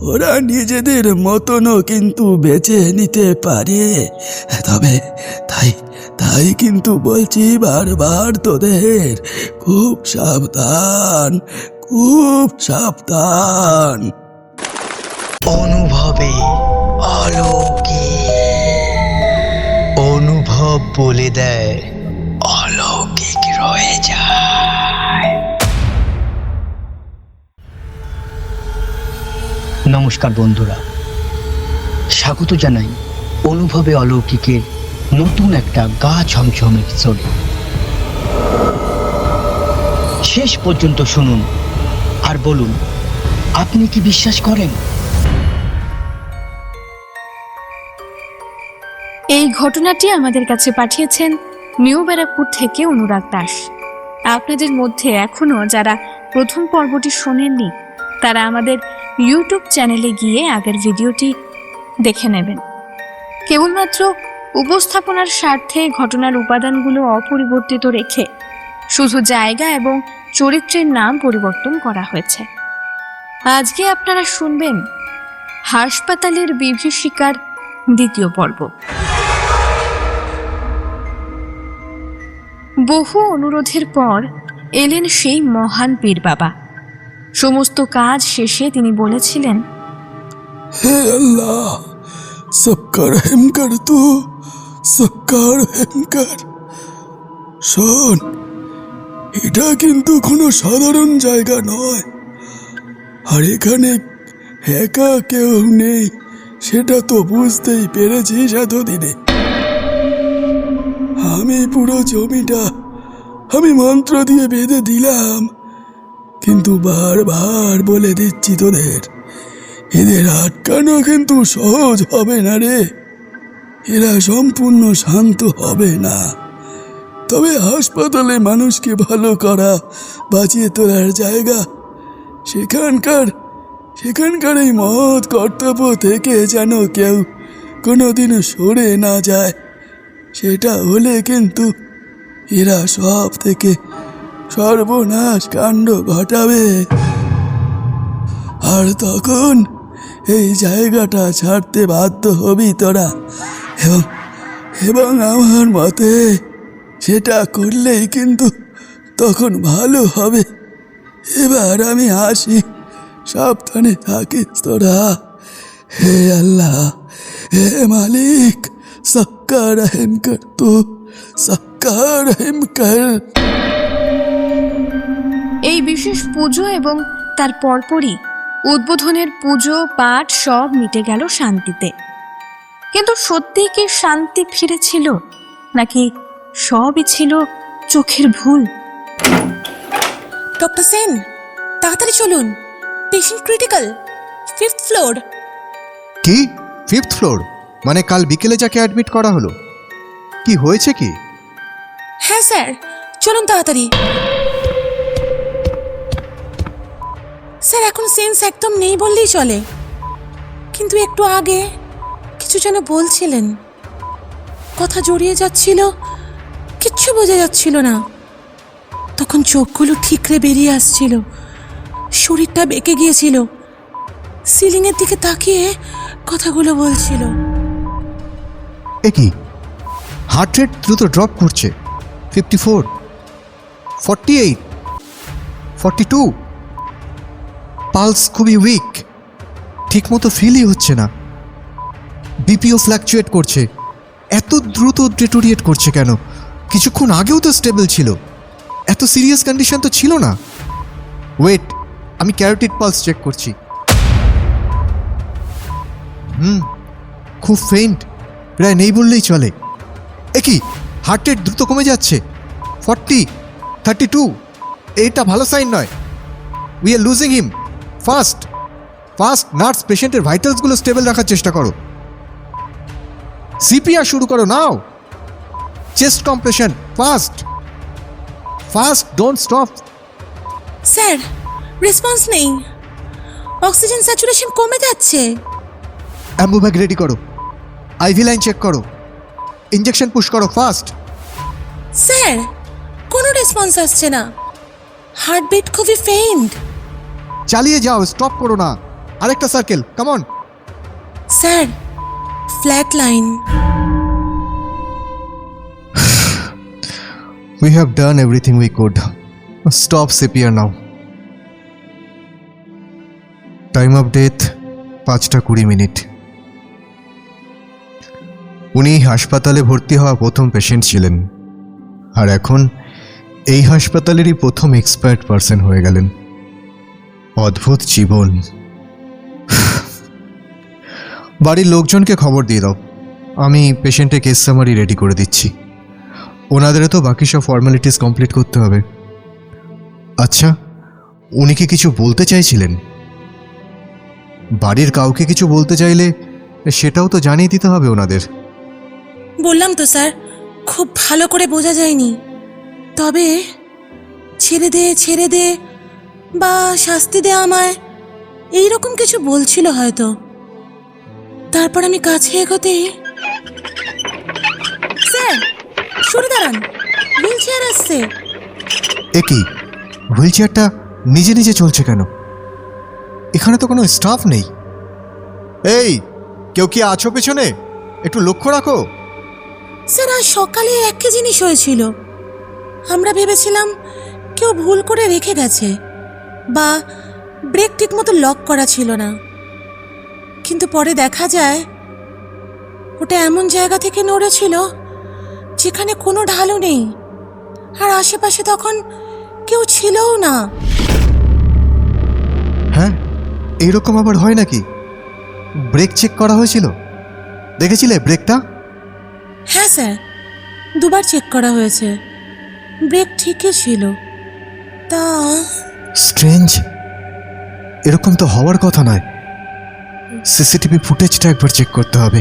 ওরা নিজেদের মতনও কিন্তু বেছে নিতে পারে। তবে তাই তাই কিন্তু বলছি বারবার তোদের, খুব সাবধান, খুব সাবধান। অনুভবে অলৌকিক, অনুভব বলে দেয় অলৌকিক রয়ে যায়। নমস্কার বন্ধুরা, স্বাগত জানাই অনুভবে অলৌকিকের নতুন একটা গা ছমছম এপিসোডে। শেষ পর্যন্ত শুনুন আর বলুন, আপনি কি বিশ্বাস করেন? এই ঘটনাটি আমাদের কাছে পাঠিয়েছেন নিউ ব্যারাকপুর থেকে অনুরাগ দাস। আপনাদের মধ্যে এখনো যারা প্রথম পর্বটি শোনেননি, তারা আমাদের ইউটিউব চ্যানেলে গিয়ে আগের ভিডিওটি দেখে নেবেন। কেবলমাত্র উপস্থাপনার স্বার্থে ঘটনার উপাদানগুলো অপরিবর্তিত রেখে শুধু জায়গা এবং চরিত্রের নাম পরিবর্তন করা হয়েছে। আজকে আপনারা শুনবেন হাসপাতালের বিভীষিকার দ্বিতীয় পর্ব। বহু অনুরোধের পর এলেন সেই মহান পীর বাবা। সমস্ত কাজ শেষে তিনি বলেছিলেন, হে আল্লাহ, সবকা রহম কর, তু সবকা রহম কর। শোন, এটা কিন্তু কোনো সাধারণ জায়গা নয়, আর এখানে একা কেউ নেই, সেটা তো বুঝতেই পেরেছিস এতদিনে। আমি পুরো জমিটা আমি মন্ত্র দিয়ে বেঁধে দিলাম, কিন্তু বারবার বলে দিচ্ছি তোদের, এদের আটকানো কিন্তু সহজ হবে না রে। এরা সম্পূর্ণ শান্ত হবে না। তবে হাসপাতালে মানুষকে ভালো করা, বাঁচিয়ে তোলার জায়গা, সেখানকার এই মহৎ কর্তব্য থেকে যেন কেউ কোনোদিনও সরে না যায়, সেটা হলে কিন্তু এরা সব থেকে সর্বনাশ কাণ্ড ঘটাবে। আর তখন এই জায়গাটা ছাড়তে বাধ্য হবি তোরা, এবং আমার মতে সেটা করলেই কিন্তু তখন ভালো হবে। এবার আমি আসি, সাবধানে থাকিস তোরা। হে আল্লাহ, হে মালিক, সবকা রহম কর, তু সবকা রহম কর। এই বিশেষ পুজো এবং তার পরপরই উদ্বোধনের পুজো পাঠ সব মিটে গেল শান্তিতে। কিন্তু সত্যিই কি শান্তি ফিরেছিল, নাকি সবই ছিল চোখের ভুল? ডক্টর সেন, তাড়াতাড়ি চলুন, পেশেন্ট ক্রিটিক্যাল, 5th ফ্লোর। কি 5th ফ্লোর? মানে কাল বিকেলে যাকে অ্যাডমিট করা হলো? কি হয়েছে কি? হ্যাঁ স্যার, চলুন তাড়াতাড়ি। স্যার, এখন সেন্স একদম নেই বললেই চলে, কিন্তু একটু আগে কিছু যেন বলছিলেন, কথা জড়িয়ে যাচ্ছিল, কিচ্ছু বোঝা যাচ্ছিল না। তখন চোখগুলো ঠিকরে বেরিয়ে আসছিল, শরীরটা বেঁকে গিয়েছিল, সিলিংয়ের দিকে তাকিয়ে কথাগুলো বলছিল। এ কি? হার্ট রেট দ্রুত ড্রপ করছে, 54, 48, 42, পালস খুবই উইক, ঠিকমতো ফিলই হচ্ছে না, বিপিও ফ্ল্যাকচুয়েট করছে। এত দ্রুত ডেটোরিয়েট করছে কেন? কিছুক্ষণ আগেও তো স্টেবল ছিল, এত সিরিয়াস কন্ডিশন তো ছিল না। ওয়েট, আমি ক্যারোটিড পালস চেক করছি। খুব ফেইন্ট, প্রায় নেই বললেই চলে। এ কি, হার্ট রেট দ্রুত কমে যাচ্ছে, 40, 32, এটা ভালো সাইন নয়। We are losing him. Fast nurse পেশেন্টের ভাইটালসগুলো স্টেবল রাখার চেষ্টা করো। সিপিআর শুরু করো now. Chest compression, fast, don't stop. Sir, response নেই, অক্সিজেন স্যাচুরেশন কমে যাচ্ছে। অ্যাম্বু ব্যাগ রেডি করো, আইভি লাইন চেক করো, ইঞ্জেকশন পুশ করো ফাস্ট। স্যার, কোনো রেসপন্স আসছে না, হার্টবিট খুবই ফেইন্ট। চালিয়ে যাও, স্টপ করো না, আরেকটা circle, come on. Sir, flat line. We have done everything we could. Stop CPR now. Time of death 5:20। উনি হাসপাতালে ভর্তি হওয়া প্রথম পেশেন্ট ছিলেন, আর এখন এই হাসপাতালেরই প্রথম এক্সপায়ার্ড পারসন হয়ে গেলেন। অদ্ভুত জীবন। বাড়ির লোকজনকে খবর দিয়ে দাও, আমি পেশেন্টের কেস সামারি রেডি করে দিচ্ছি। ওনাদেরও তো বাকি সব ফর্মালিটিস কমপ্লিট করতে হবে। আচ্ছা, উনি কি কিছু বলতে চাইছিলেন? বাড়ির কাউকে কিছু বলতে চাইলে সেটাও তো জানিয়ে দিতে হবে ওনাদের। বললাম তো স্যার, খুব ভালো করে বোঝা যায়নি। তবে ছেড়ে দে বা শাস্তি দে আমায়, এইরকম কিছু বলছিল হয়তো। তারপর আমি কাছে এগোতেই, স্যার সরে দাঁড়ান, হুইল চেয়ার আসছে। এ কি, হুইল চেয়ারটা নিজে নিজে চলছে কেন? এখানে তো কোনো স্টাফ নেই। এই, কেউ কি আছো পেছনে? একটু লক্ষ্য রাখো। স্যার, আজ সকালে একই জিনিস হয়েছিল। আমরা ভেবেছিলাম কেউ ভুল করে রেখে গেছে, বা ব্রেক ঠিক মতো লক করা ছিল না। কিন্তু পরে দেখা যায় ওটা এমন জায়গা থেকে নড়েছিল যেখানে কোনো ঢালু নেই, আর আশেপাশে তখন কেউ ছিলও না। হ্যাঁ, এইরকম আবার হয় নাকি? ব্রেক চেক করা হয়েছিল? দেখেছিলে ব্রেকটা? হ্যাঁ স্যার, দুবার চেক করা হয়েছে, ব্রেক ঠিকই ছিল। তা স্ট্রেঞ্জ, এরকম তো হওয়ার কথা নয়। সিসিটিভি ফুটেজটা একবার চেক করতে হবে।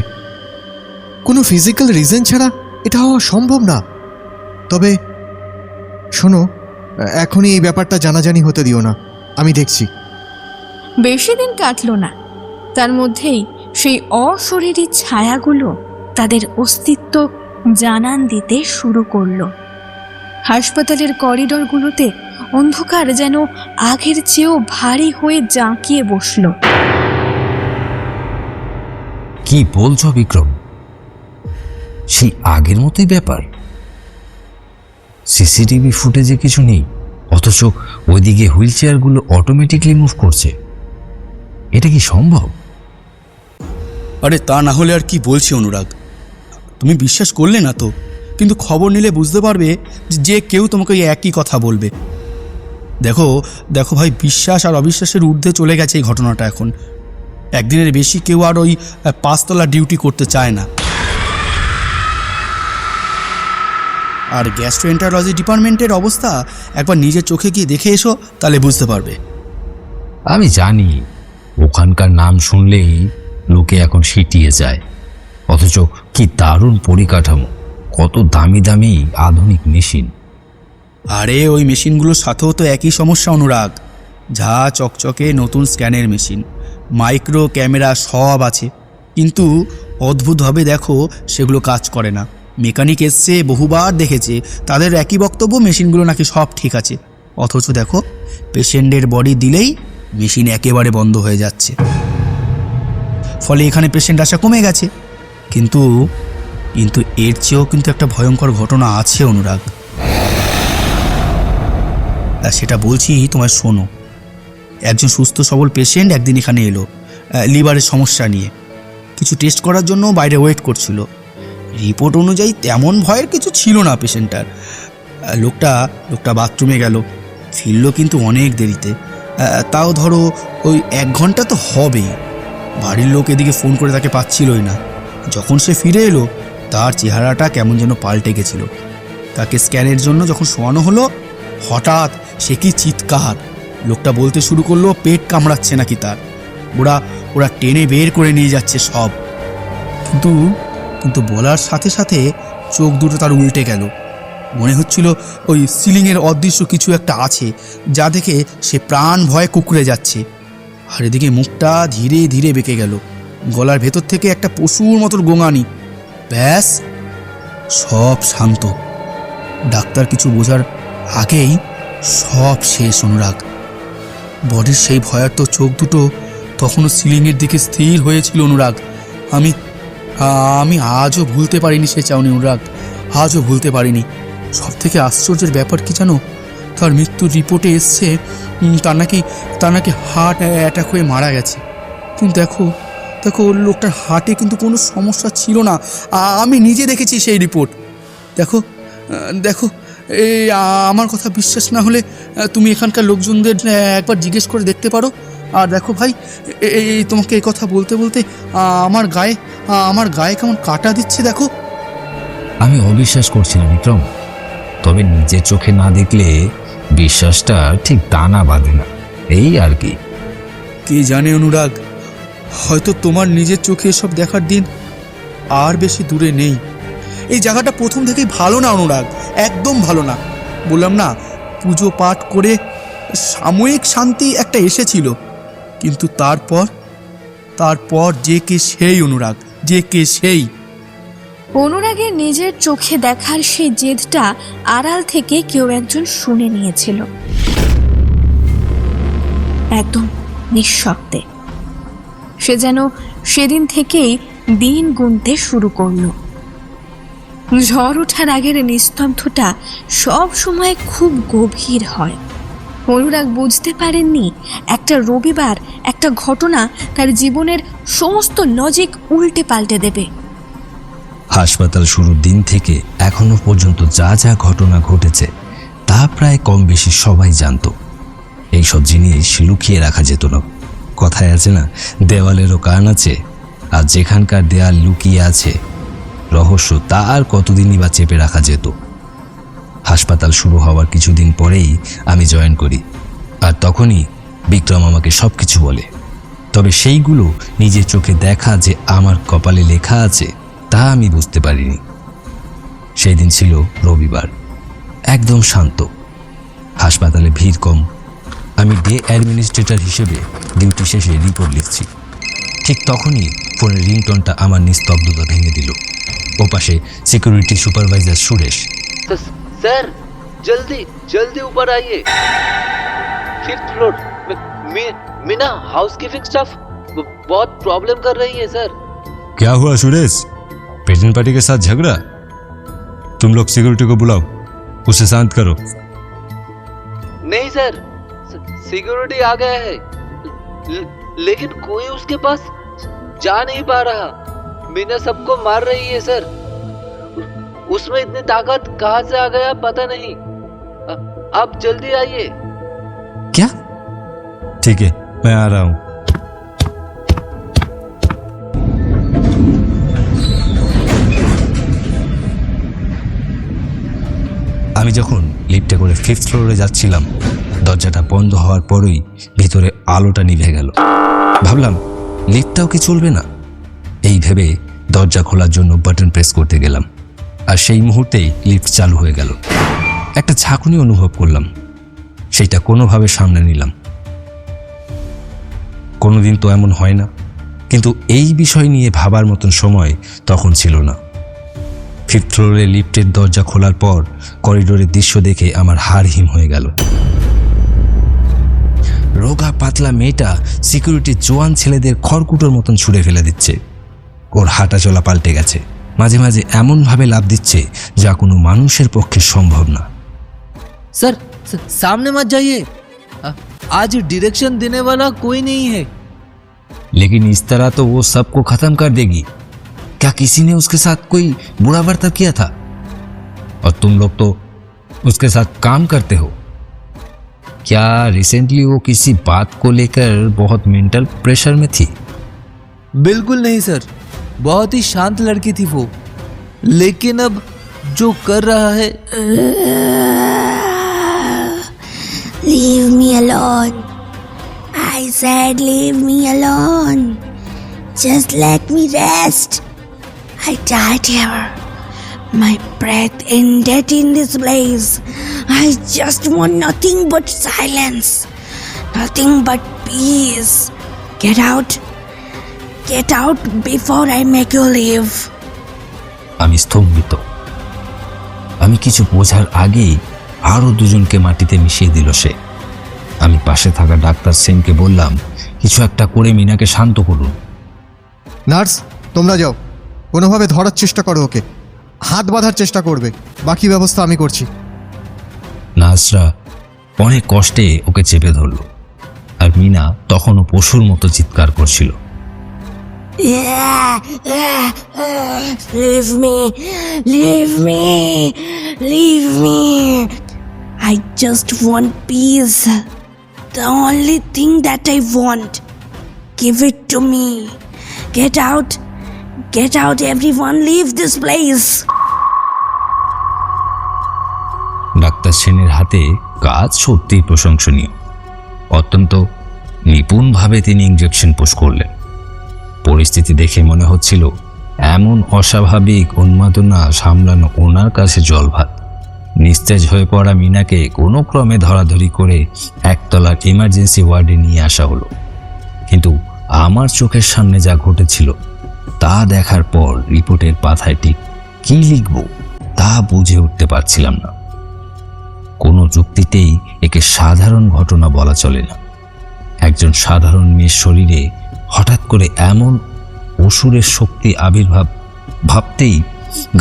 কোনো ফিজিক্যাল রিজন ছাড়া এটা হওয়া সম্ভব না। তবে শোনো, এখনই এই ব্যাপারটা জানাজানি হতে দিও না, আমি দেখছি। বেশি দিন কাটলো না, তার মধ্যেই সেই অশরীরী ছায়াগুলো তাদের অস্তিত্ব জানান দিতে শুরু করলো। হাসপাতালের করিডরগুলোতে অন্ধকার যেন আগের চেয়েও ভারী হয়ে জাঁকিয়ে বসলো। কি বলছো বিক্রম? সেই আগের মতোই ব্যাপার? সিসিটিভি ফুটেজে কিছু নেই, অথচ ওইদিকে হুইল চেয়ারগুলো অটোমেটিকলি মুভ করছে। এটা কি সম্ভব? আরে তা না হলে আর কি বলছি অনুরাগ, তুমি বিশ্বাস করলে না তো, কিন্তু খবর নিলে বুঝতে পারবে যে কেউ তোমাকে এই একই কথা বলবে। দেখো দেখো ভাই, বিশ্বাস আর অবিশ্বাসের ঊর্ধ্বে চলে গেছে এই ঘটনাটা। এখন একদিনের বেশি কেউ আর ওই 5 তলা ডিউটি করতে চায় না। আর গ্যাস্ট্রোএন্টারোলজি ডিপার্টমেন্টের অবস্থা একবার নিজের চোখে গিয়ে দেখে এসো, তাহলে বুঝতে পারবে। আমি জানি, ওখানকার নাম শুনলেই লোকে এখন সিটিয়ে যায়, অথচ কি দারুণ পরিকাঠামো, কত দামি দামি আধুনিক মেশিন। আরে ওই মেশিনগুলোর সাথেও তো একই সমস্যা অনুরাগ। ঝা চকচকে নতুন স্ক্যানের মেশিন, মাইক্রো ক্যামেরা সব আছে, কিন্তু অদ্ভুতভাবে দেখো সেগুলো কাজ করে না। মেকানিক এসছে, বহুবার দেখেছে, তাদের একই বক্তব্য, মেশিনগুলো নাকি সব ঠিক আছে। অথচ দেখো পেশেন্টের বডি দিলেই মেশিন একেবারে বন্ধ হয়ে যাচ্ছে। ফলে এখানে পেশেন্ট আসা কমে গেছে। কিন্তু কিন্তু এর চেয়েও কিন্তু একটা ভয়ঙ্কর ঘটনা আছে অনুরাগ, সেটা বলছি তোমায় শোনো। একজন সুস্থ সবল পেশেন্ট একদিন এখানে এলো লিভারের সমস্যা নিয়ে। কিছু টেস্ট করার জন্য বাইরে ওয়েট করছিল। রিপোর্ট অনুযায়ী তেমন ভয়ের কিছু ছিল না পেশেন্টটার। লোকটা বাথরুমে গেল, ফিরল কিন্তু অনেক দেরিতে। তাও ধরো ওই 1 ঘন্টা তো হবেই। বাড়ির লোক এদিকে ফোন করে তাকে পাচ্ছিলই না। যখন সে ফিরে এলো, তার চেহারাটা কেমন যেন পাল্টে গেছিল। তাকে স্ক্যানের জন্য যখন শোয়ানো হলো, হঠাৎ সে কি চিৎকার! লোকটা বলতে শুরু করলো পেট কামড়াচ্ছে নাকি তার। ওরা টেনে বের করে নিয়ে যাচ্ছে সব। কিন্তু বলার সাথে সাথে চোখ দুটো তার উল্টে গেল। মনে হচ্ছিল ওই সিলিংয়ের অদৃশ্য কিছু একটা আছে, যা দেখে সে প্রাণ ভয়ে কুঁকড়ে যাচ্ছে। আর এদিকে মুখটা ধীরে ধীরে বেঁকে গেল, গলার ভেতর থেকে একটা পশুর মতো গোঙানি। ব্যাস, সব শান্ত। ডাক্তার কিছু বোঝার আগেই সব শেষ অনুরাগ। বডির সেই ভয়ার্ত চোখ দুটো তখনও সিলিংয়ের দিকে স্থির হয়েছিল অনুরাগ। আমি আমি আজও ভুলতে পারিনি সে চাউনি অনুরাগ, আজও ভুলতে পারিনি। সব থেকে আশ্চর্যের ব্যাপার কি জানো, তার মৃত্যুর রিপোর্টে এসছে তার নাকি হার্ট অ্যাটাক হয়ে মারা গেছে। কিন্তু দেখো লোকটার হার্টে কিন্তু কোনো সমস্যা ছিল না। আমি নিজে দেখেছি সেই রিপোর্ট। দেখো এই আমার কথা বিশ্বাস না হলে তুমি এখানকার লোকজনদের একবার জিজ্ঞেস করে দেখতে পারো। আর দেখো ভাই, এই তোমাকে এই কথা বলতে বলতে আমার গায়ে কেমন কাটা দিচ্ছে দেখো। আমি অবিশ্বাস করছি না বিক্রম, তবে নিজের চোখে না দেখলে বিশ্বাসটা ঠিক টানা বাঁধে না, এই আর কি। কে জানে অনুরাগ, হয়তো তোমার নিজের চোখে এসব দেখার দিন আর বেশি দূরে নেই। এই জায়গাটা প্রথম থেকেই ভালো না অনুরাগ, একদম ভালো না। বললাম না, পুজো পাঠ করে সাময়িক শান্তি একটা এসেছিল, কিন্তু তারপর যে কে সেই অনুরাগ, যে কে সেই। অনুরাগের নিজের চোখে দেখার সেই জেদটা আড়াল থেকে কেউ একজন শুনে নিয়েছিল, একদম নিঃশব্দে। সে যেন সেদিন থেকেই দিন গুনতে শুরু করলো। ঝড় ওঠার আগের নিস্তব্ধতা সব সময় খুব গভীর হয়। অনুরাগ বুঝতে পারেননি একটা রবিবার, একটা ঘটনা তার জীবনের সমস্ত লজিক উল্টে পাল্টে দেবে। হাসপাতাল শুরুর দিন থেকে এখনো পর্যন্ত যা যা ঘটনা ঘটেছে তা প্রায় কম বেশি সবাই জানতো। এইসব জিনিস লুকিয়ে রাখা যেত না। কথায় আছে না, দেওয়ালেরও কান আছে, আর যেখানকার দেয়াল লুকিয়ে আছে রহস্য, তা আর কতদিনই বা চেপে রাখা যেত। হাসপাতাল শুরু হওয়ার কিছুদিন পরেই আমি জয়েন করি, আর তখনই বিক্রম আমাকে সব কিছু বলে। তবে সেইগুলো নিজের চোখে দেখা যে আমার কপালে লেখা আছে তা আমি বুঝতে পারিনি। সেই দিন ছিল রবিবার, একদম শান্ত, হাসপাতালে ভিড় কম। আমি ডে অ্যাডমিনিস্ট্রেটর হিসেবে ডিউটি শেষে রিপোর্ট লিখছি। ঠিক তখনই ফোনের রিংটোনটা আমার নিস্তব্ধতা ভেঙে দিল। ওপাশে সিকিউরিটি সুপারভাইজার সুরেশ। सर जल्दी जल्दी ऊपर आइए, 5th floor Meena housekeeping staff बहुत प्रॉब्लम कर रही है सर। क्या हुआ सुरेश, पेटेंट पार्टी के साथ झगड़ा? तुम लोग सिक्योरिटी को बुलाओ, उसे शांत करो। नहीं सर, सिक्योरिटी आ गया है, लेकिन कोई उसके पास जा नहीं पा रहा। मीना सबको मार रही है सर, उसमें इतनी ताकत कहां से आ गया पता नहीं। आप जल्दी आइए। क्या? ठीक है, मैं आ रहा हूं। আমি যখন লিফটে করে 5th ফ্লোরে যাচ্ছিলাম, দরজাটা বন্ধ হওয়ার পরই ভিতরে আলোটা নিভে গেল। ভাবলাম লিফটটাও কি চলবে না? এই ভেবে দরজা খোলার জন্য বাটন প্রেস করতে গেলাম, আর সেই মুহূর্তেই লিফট চালু হয়ে গেল। একটা ঝাঁকুনি অনুভব করলাম, সেইটা কোনোভাবে সামনে নিলাম। কোনোদিন তো এমন হয় না, কিন্তু এই বিষয় নিয়ে ভাবার মতন সময় তখন ছিল না। 5th ফ্লোরে লিফটের দরজা খোলার পর করিডোরের দৃশ্য দেখে আমার হাড় হিম হয়ে গেল। রোগা পাতলা মেয়েটা সিকিউরিটির জোয়ান ছেলেদের খড়কুটোর মতন ছুঁড়ে ফেলে দিচ্ছে। ওর হাঁটা চলা পাল্টে গেছে, মাঝে মাঝে এমনভাবে লাফ দিচ্ছে যা কোনো মানুষের পক্ষে সম্ভব না। सर सामने मत जाइए, आज डायरेक्शन देने वाला कोई नहीं है। लेकिन इस तरह तो वो सबको खत्म कर देगी। क्या किसी ने उसके साथ कोई बुरा बर्ताव किया था? और तुम लोग तो उसके साथ काम करते हो। क्या रिसेंटली वो किसी बात को लेकर बहुत मेंटल प्रेशर में थी? बिल्कुल नहीं सर, बहुत ही शांत लड़की थी वो, लेकिन अब जो कर रहा है। Leave me alone. I said leave me alone. Just let me rest. I died here. My breath ended in this place. I just want nothing but silence. Nothing but peace. Get out. Get out before I make you leave. আমি স্তম্ভিত। আমি কিছু বোঝার আগেই আরও দুজনকে মাটিতে মিশিয়ে দিল সে। আমি পাশে থাকা ডাক্তার সেনকে বললাম, কিছু একটা করে মিনাকে শান্ত করুন। নার্স, তোমরা যাও, কোনোভাবে ধরার চেষ্টা করো ওকে, হাত বাঁধার চেষ্টা করবে, বাকি ব্যবস্থা আমি করছি। নার্সরা অনেক কষ্টে ওকে চেপে ধরল, আর মিনা তখনও পশুর মতো চিৎকার করছিল। Leave me, leave me, leave me. I just want peace. The only thing that I want. Give it to me. Get out, everyone, leave this place. Doctor সেনের হাতে কাজ সত্যিই প্রশংসনীয়। অত্যন্ত নিপুণভাবে তিনি ইঞ্জেকশন পুশ করলেন। পরিস্থিতি দেখে মনে হচ্ছিল এমন অস্বাভাবিক উন্মাদনা সামলানো ওনার কাছে জলভাত। নিস্তেজ হয়ে পড়া মিনাকে কোনো ক্রমে ধরাধরি করে একতলার ইমার্জেন্সি ওয়ার্ডে নিয়ে আসা হলো। কিন্তু আমার চোখের সামনে যা ঘটেছিল তা দেখার পর রিপোর্টের পাতায় ঠিক কী লিখব তা বুঝে উঠতে পারছিলাম না। কোনো যুক্তিতেই একে সাধারণ ঘটনা বলা চলে না। একজন সাধারণ মেয়ের শরীরে হঠাৎ করে এমন অসুরের শক্তি আবির্ভাব ভাবতেই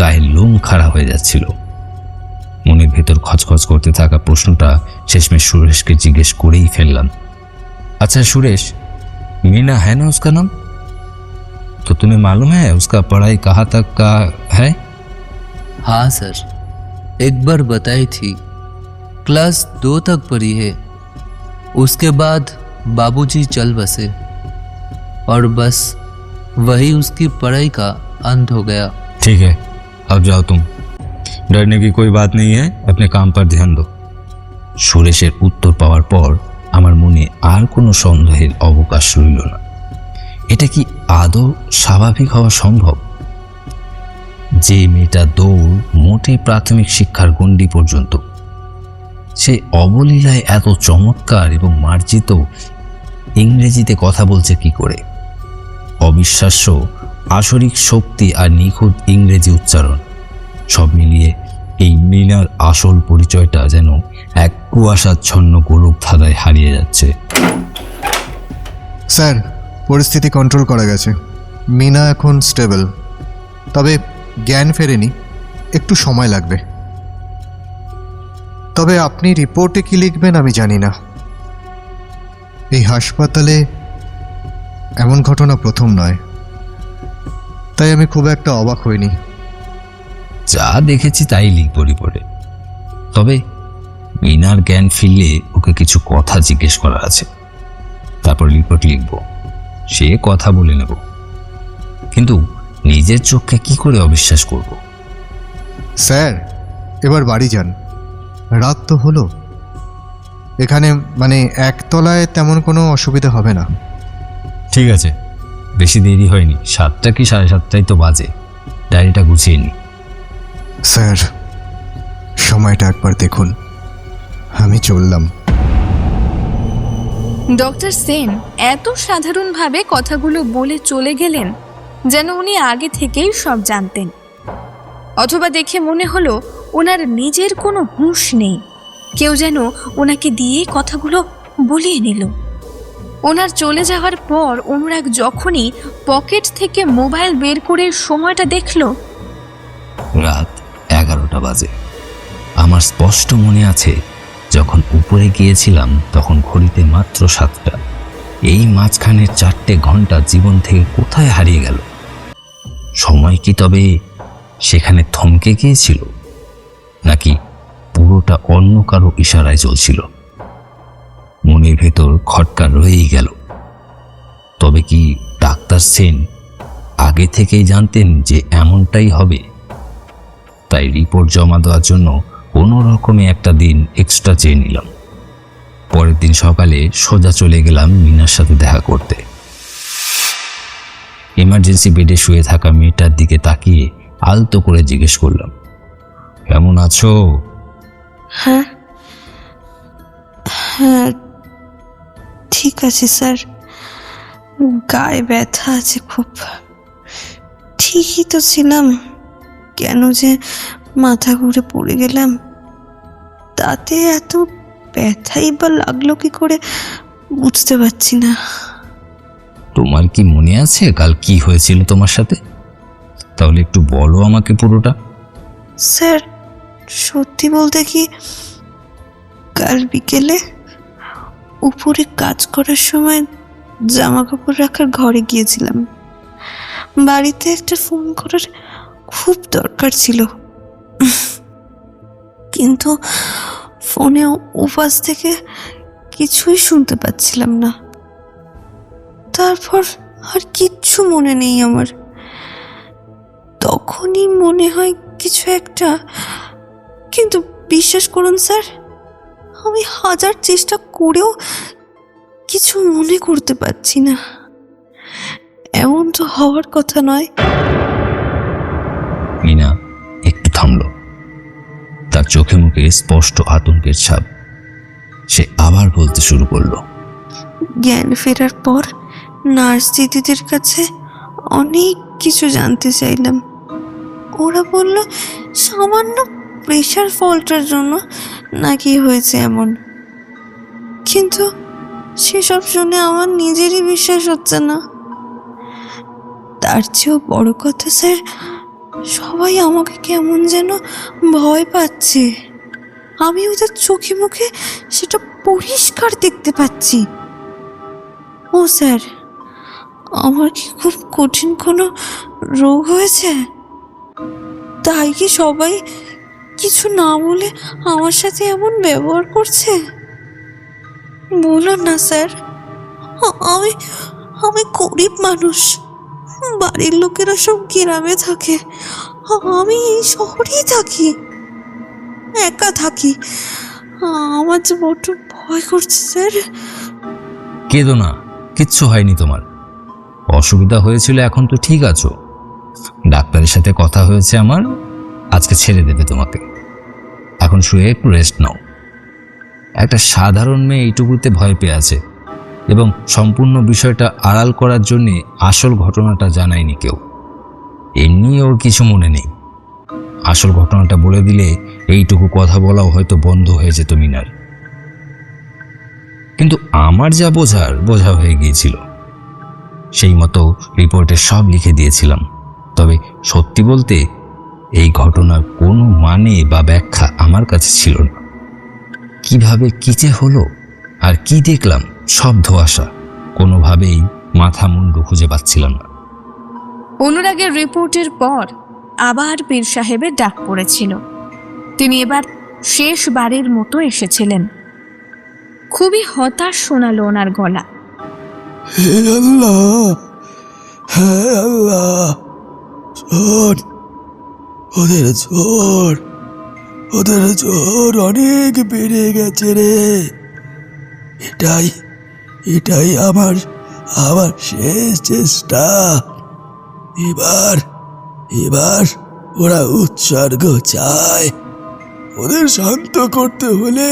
গায়ের লোম খাড়া হয়ে যাচ্ছিল। মনের ভেতর খচখচ করতে থাকা প্রশ্নটা শেষমেশ সুরেশকে জিজ্ঞেস করেই ফেললাম। अच्छा सुरेश, मीना है ना उसका नाम? तो तुम्हें मालूम है उसका पढ़ाई कहाँ तक का है? हाँ सर, एक बार बताई थी, क्लास 2 तक पढ़ी है। उसके बाद बाबूजी चल बसे और बस वही उसकी पढ़ाई का अंत हो गया। ठीक है, अब जाओ तुम, डरने की कोई बात नहीं है, अपने काम पर ध्यान दो। সুরেশের উত্তর পাওয়ার পর আমার মনে আর কোনো সন্দেহের অবকাশ রইল না। এটা কি আদৌ স্বাভাবিক হওয়া সম্ভব? যে মেয়েটা দৌড় মোটে প্রাথমিক শিক্ষার গণ্ডি পর্যন্ত, সে অবলীলায় এত চমৎকার এবং মার্জিত ইংরেজিতে কথা বলছে কি করে? অবিশ্বাস্য আসরিক শক্তি আর নিখুঁত ইংরেজি উচ্চারণ সব মিলিয়ে এই মিনার আসল পরিচয়টা যেন এক কুয়াশাচ্ছন্ন গোলক ধাঁধায় হারিয়ে যাচ্ছে। স্যার, পরিস্থিতি কন্ট্রোল করা গেছে, মিনা এখন স্টেবল, তবে জ্ঞান ফেরেনি, একটু সময় লাগবে। তবে আপনি রিপোর্টে কি লিখবেন আমি জানি না। এই হাসপাতালে এমন ঘটনা প্রথম নয়, তাই আমি খুব একটা অবাক হইনি। যা দেখেছি তাই লিখব রিপোর্টে। তবে মিনার জ্ঞান ফিরলে ওকে কিছু কথা জিজ্ঞেস করার আছে, তারপর রিপোর্ট লিখব, সে কথা বলে নেব। কিন্তু নিজের চোখকে কি করে অবিশ্বাস করব? স্যার, এবার বাড়ি যান, রাত তো হলো। এখানে মানে একতলায় তেমন কোনো অসুবিধা হবে না। ঠিক আছে, বেশি দেরি হয়নি, 7টা কি 7:30 তো বাজে। ডায়েরিটা গুছিয়ে নি। স্যার, সময়টা একবার দেখুন, আমি চললাম। ডক্টর সেন এত সাধারণভাবে কথাগুলো বলে চলে গেলেন যেন উনি আগে থেকেই সব জানতেন, অথবা দেখে মনে হলো ওনার নিজের কোনো হুঁশ নেই, কেউ যেন ওনাকে দিয়ে কথাগুলো বলিয়ে নিল। ওনার চলে যাওয়ার পর অনুরাগ যখনই পকেট থেকে মোবাইল বের করে সময়টা দেখল, রাত 11টা বাজে। আমার স্পষ্ট মনে আছে যখন উপরে গিয়েছিলাম তখন ঘড়িতে মাত্র 7টা। এই মাঝখানের 4টে ঘন্টা জীবন থেকে কোথায় হারিয়ে গেল? সময় কি তবে সেখানে থমকে গিয়েছিল, নাকি পুরোটা অন্য কারো ইশারায় চলছিল? মনের ভেতর খটকা রয়েই গেল। তবে কি ডাক্তার সেন আগে থেকেই জানতেন যে এমনটাই হবে? তাই রিপোর্ট জমা দেওয়ার জন্য কোনো রকমে একটা দিন এক্সট্রা চেয়ে নিলাম। পরের দিন সকালে সোজা চলে গেলাম মিনার সাথে দেখা করতে। ইমার্জেন্সি বেডে শুয়ে থাকা মেয়েটার দিকে তাকিয়ে আলতো করে জিজ্ঞেস করলাম, কেমন আছো? হ্যাঁ হ্যাঁ ঠিক আছে স্যার, গায়ে ব্যথা আছে খুব। ঠিকই তো ছিলাম, কেন যে মাথা ঘুরে পড়ে গেলাম, তাতে এত ব্যথাই বা লাগলো কি করে বুঝতে পারছি না। তোমার কি মনে আছে কাল কি হয়েছিল তোমার সাথে? তাহলে একটু বলো আমাকে পুরোটা। স্যার, সত্যি বলতে কি, কাল বিকেলে উপরে কাজ করার সময় জামা কাপড় রাখার ঘরে গিয়েছিলাম। বাড়িতে একটা ফোন করার খুব দরকার ছিল, কিন্তু ফোনে উপাস থেকে কিছুই শুনতে পাচ্ছিলাম না। তারপর আর কিচ্ছু মনে নেই আমার। তখনই মনে হয় কিছু একটা, কিন্তু বিশ্বাস করুন স্যার, আমি 1000 চেষ্টা করেও কিছু মনে করতে পারছি না। এমন তো হওয়ার কথা নয়। মিনা একটু থামলো। তার চোখে মুখে স্পষ্ট আতঙ্কের ছাপ। সে আবার বলতে শুরু করলো। জ্ঞান ফেরার পর নার্স দিদিদের কাছে অনেক কিছু জানতে চাইলাম। ওরা বলল সামান্য প্রেশার ফল্টের জন্য নাকি হয়েছে এমন। কিন্তু সেসব শুনে আমার নিজেরই বিশ্বাস হচ্ছে না। তার চেয়েও বড় কথা স্যার, সবাই আমাকে কেমন যেন ভয় পাচ্ছে। আমি ওদের চোখে মুখে সেটা পরিষ্কার দেখতে পাচ্ছি। ও স্যার, আমার কি খুব কঠিন কোনো রোগ হয়েছে? তাই কি সবাই কিছু না বলে আমার সাথে এমন ব্যবহার করছে? বলুন না স্যার। আমি আমি গরিব মানুষ, বাড়ির লোকেরা সব গ্রামে থাকে, আমি এই শহরেই থাকি, একা থাকি। আমার যে বড্ড ভয় করছে স্যার। কেঁদো না, কিচ্ছু হয়নি তোমার। অসুবিধা হয়েছিল, এখন তো ঠিক আছো। ডাক্তারের সাথে কথা হয়েছে আমার, আজকে ছেড়ে দেবে তোমাকে। এখন শুয়ে একটু রেস্ট নাও। একটা সাধারণ মেয়ে এইটুকুতে ভয় পেয়ে আছে এবং সম্পূর্ণ বিষয়টা আড়াল করার জন্যে আসল ঘটনাটা জানায়নি কেউ। এমনি ওর কিছু মনে নেই। আসল ঘটনাটা বলে দিলে এইটুকু কথা বলাও হয়তো বন্ধ হয়ে যেত মিনার। কিন্তু আমার যা বোঝা হয়ে গিয়েছিল। সেই মতো রিপোর্টে সব লিখে দিয়েছিলাম। তবে সত্যি বলতে এই ঘটনার কোনো মানে বা ব্যাখ্যা আমার কাছে ছিল না। কিভাবে কি যে হলো আর কি দেখলাম সব ধোঁয়াশা, কোনোভাবেই মাথা মুন্ডু খুঁজে পাচ্ছিলাম না। অনুরাগের রিপোর্টের পর আবার পীর সাহেবের ডাক পড়েছিল। তিনি এবার শেষবারের মতো এসেছিলেন। খুবই হতাশ শোনালো ওনার গলা। হে আল্লাহ, হ্যাঁ আল্লাহ, শোন, ওদের জোর অনেক বেড়ে গেছে রে। এটাই আমার শেষ চেষ্টা। এবার ওরা উৎসর্গ চায়। ওদের শান্ত করতে হলে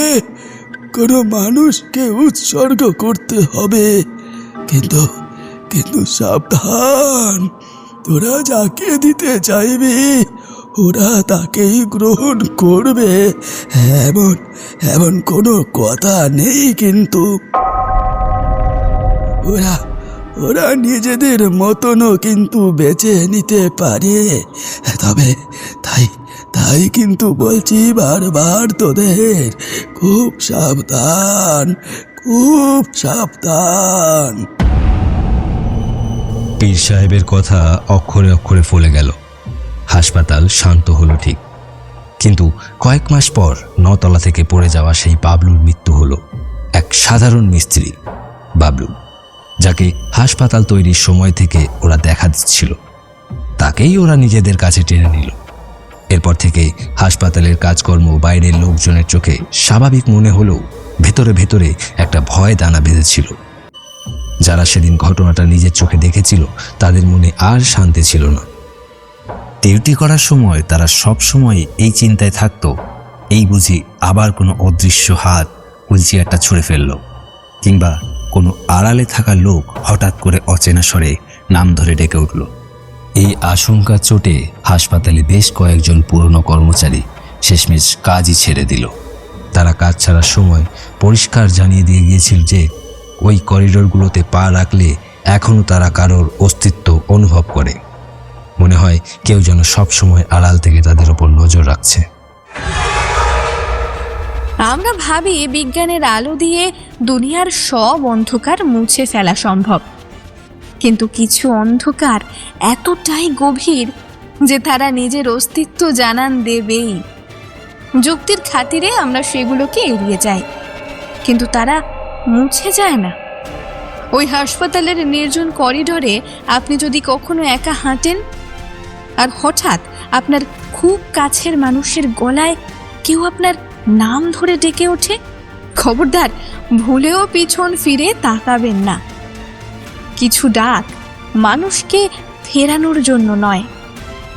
কোনো মানুষকে উৎসর্গ করতে হবে। কিন্তু সাবধান, তোরা যাকে দিতে চাইবি ওরা তাকেই গ্রহণ করবে, এমন কোনো কথা নেই। কিন্তু ওরা নিজেদের মতনও কিন্তু বেছে নিতে পারে। তবে তাই কিন্তু বলছি বারবার তোদের, খুব সাবধান। পীর সাহেবের কথা অক্ষরে অক্ষরে ফলে গেল। হাসপাতাল শান্ত হলো ঠিক, কিন্তু কয়েক মাস পর 9 তলা থেকে পড়ে যাওয়া সেই বাবলুর মৃত্যু হলো। এক সাধারণ মিস্ত্রি বাবলু, যাকে হাসপাতাল তৈরির সময় থেকে ওরা দেখা দিচ্ছিল, তাকেই ওরা নিজেদের কাছে টেনে নিল। এরপর থেকে হাসপাতালের কাজকর্ম বাইরের লোকজনের চোখে স্বাভাবিক মনে হলেও ভেতরে ভেতরে একটা ভয় দানা বেঁধেছিল। যারা সেদিন ঘটনাটা নিজের চোখে দেখেছিল তাদের মনে আর শান্তি ছিল না। ডিউটি করার সময় তারা সব সময় এই চিন্তায় থাকত, এই বুঝি আবার কোনো অদৃশ্য হাত হুইলচেয়ারটা ছুঁড়ে ফেলল, কিংবা কোনো আড়ালে থাকা লোক হঠাৎ করে অচেনা স্বরে নাম ধরে ডেকে উঠল। এই আশঙ্কার চোটে হাসপাতালে বেশ কয়েকজন পুরনো কর্মচারী শেষমেশ কাজই ছেড়ে দিল। তারা কাজ ছাড়ার সময় পরিষ্কার জানিয়ে দিয়ে গিয়েছিল যে ওই করিডোরগুলোতে পা রাখলে এখনও তারা কারোর অস্তিত্ব অনুভব করে। মনে হয় কেউ যেন সবসময় আড়াল থেকে তাদের ওপর নজর রাখছে। আমরা ভাবি বিজ্ঞানের আলো দিয়ে দুনিয়ার সব অন্ধকার মুছে ফেলা সম্ভব, কিন্তু কিছু অন্ধকার এতটাই গভীর যে তারা নিজের অস্তিত্ব জানান দেবেই। যুক্তির খাতিরে আমরা সেগুলোকে এড়িয়ে যাই, কিন্তু তারা মুছে যায় না। ওই হাসপাতালের নির্জন করিডোরে আপনি যদি কখনো একা হাঁটেন আর হঠাৎ আপনার খুব কাছের মানুষের গলায় কেউ আপনার নাম ধরে ডেকে ওঠে, খবরদার ভুলেও পিছন ফিরে তাকাবেন না। কিছু ডাক মানুষকে ফেরানোর জন্য নয়,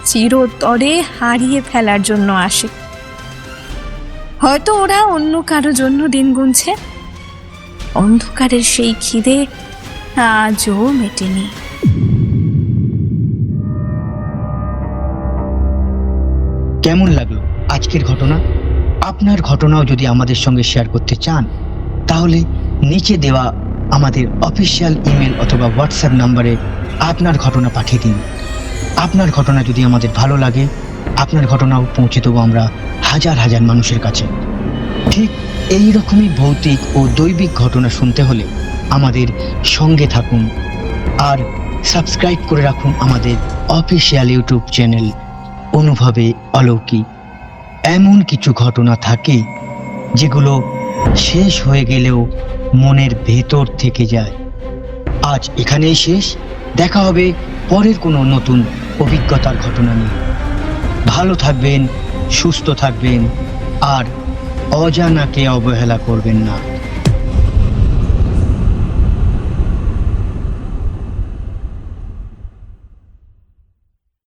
চিরতরে হারিয়ে ফেলার জন্য আসে। হয়তো ওরা অন্য কারো জন্য দিন গুনছে। অন্ধকারের সেই খিদে আজও মেটেনি। কেমন লাগলো আজকের ঘটনা? আপনার ঘটনাও যদি আমাদের সঙ্গে শেয়ার করতে চান, তাহলে নিচে দেওয়া আমাদের অফিসিয়াল ইমেল অথবা হোয়াটসঅ্যাপ নাম্বারে আপনার ঘটনা পাঠিয়ে দিন। আপনার ঘটনা যদি আমাদের ভালো লাগে, আপনার ঘটনাও পৌঁছে দেবো আমরা হাজার হাজার মানুষের কাছে। ঠিক এই রকমই ভৌতিক ও দৈবিক ঘটনা শুনতে হলে আমাদের সঙ্গে থাকুন আর সাবস্ক্রাইব করে রাখুন আমাদের অফিসিয়াল ইউটিউব চ্যানেল অনুভবে অলৌকিক। এমন কিছু ঘটনা থাকে যেগুলো শেষ হয়ে গেলেও মনের ভেতর থেকে যায়। আজ এখানেই শেষ, দেখা হবে পরের কোনো নতুন অভিজ্ঞতার ঘটনা নিয়ে। ভালো থাকবেন, সুস্থ থাকবেন আর অজানাকে অবহেলা করবেন না।